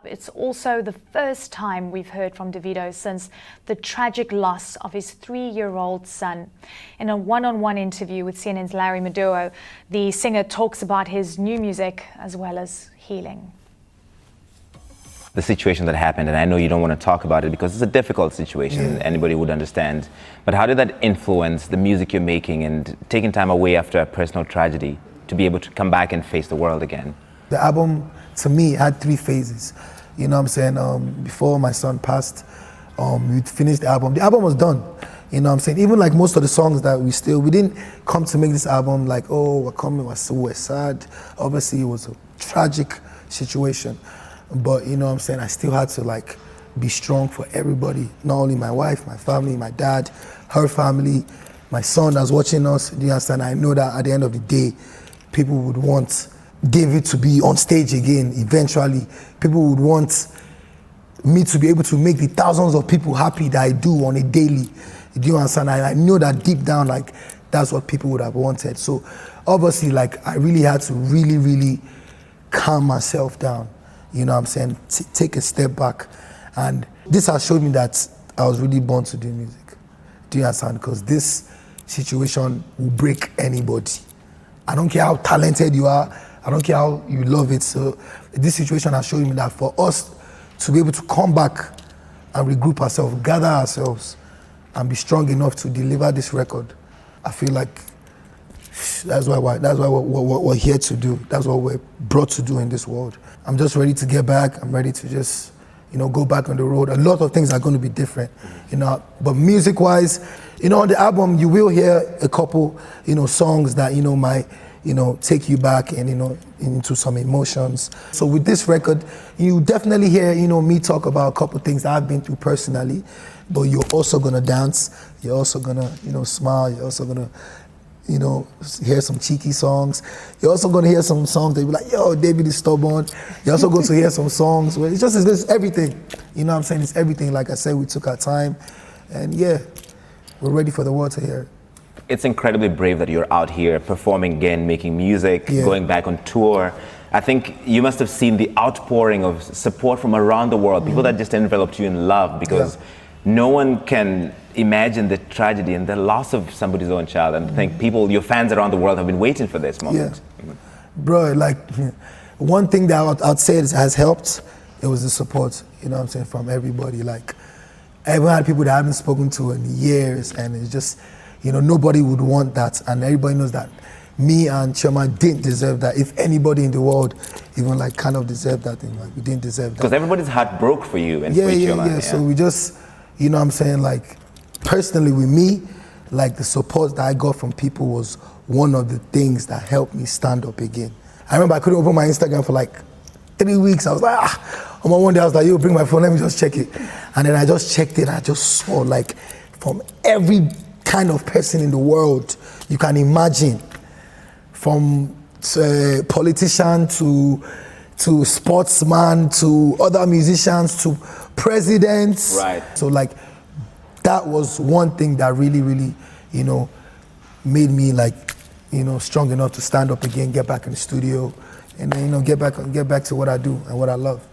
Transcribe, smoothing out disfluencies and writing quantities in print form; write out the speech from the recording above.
It's also the first time we've heard from Davido since the tragic loss of his 3-year-old son. In a one-on-one interview with CNN's Larry Madowo, the singer talks about his new music as well as healing. The situation that happened, and I know you don't want to talk about it because it's a difficult situation, anybody would understand. But how did that influence the music you're making and taking time away after a personal tragedy to be able to come back and face the world again? The album, to me, had 3 phases. You know what I'm saying? Before my son passed, we finished the album. The album was done. You know what I'm saying? Even like most of the songs that we didn't come to make this album like, oh, we're sad. Obviously, it was a tragic situation. But you know what I'm saying, I still had to like be strong for everybody. Not only my wife, my family, my dad, her family, my son that's watching us. Do you understand? I know that at the end of the day, people would want David to be on stage again eventually. People would want me to be able to make the thousands of people happy that I do on a daily. Do you understand? I know that deep down, like, that's what people would have wanted. So obviously, like, I really had to really calm myself down. You know what I'm saying? Take a step back. And this has showed me that I was really born to do music. Do you understand? Because this situation will break anybody. I don't care how talented you are. I don't care how you love it. So this situation has shown me that for us to be able to come back and regroup ourselves, gather ourselves, and be strong enough to deliver this record, I feel like that's what we're here to do. That's what we're brought to do in this world. I'm just ready to get back. I'm ready to just, you know, go back on the road. A lot of things are going to be different, you know. But music-wise, you know, on the album, you will hear a couple, you know, songs that, you know, might, you know, take you back and, you know, into some emotions. So with this record, you definitely hear, you know, me talk about a couple things that I've been through personally. But you're also gonna dance. You're also gonna, you know, smile. You're also gonna, you know, hear some cheeky songs. You're also going to hear some songs that you're like, yo, David is stubborn. You're also going to hear some songs where it's just everything. You know what I'm saying? It's everything. Like I said, we took our time. And yeah, we're ready for the world to hear it. It's incredibly brave that you're out here performing again, making music, going back on tour. I think you must have seen the outpouring of support from around the world, people that just enveloped you in love, because no one can imagine the tragedy and the loss of somebody's own child, and think people, your fans around the world have been waiting for this moment. Bro, like, one thing that I'd say has helped, it was the support, you know what I'm saying, from everybody. Like, I even had people that I haven't spoken to in years, and it's just, you know, nobody would want that, and everybody knows that me and Choma didn't deserve that. If anybody in the world even like kind of deserved that thing, like, we didn't deserve that. Because everybody's heart broke for you and for Choma. So we just, you know what I'm saying, like, personally with me, like, the support that I got from people was one of the things that helped me stand up again. I remember I couldn't open my Instagram for like 3 weeks. I was like, on one day I was like, yo, bring my phone, let me just check it. And then I just checked it, and I just saw, like, from every kind of person in the world you can imagine, from politician to sportsman to other musicians to presidents. Right. So like, that was one thing that really, you know, made me like, you know, strong enough to stand up again, get back in the studio, and then, you know, get back to what I do and what I love.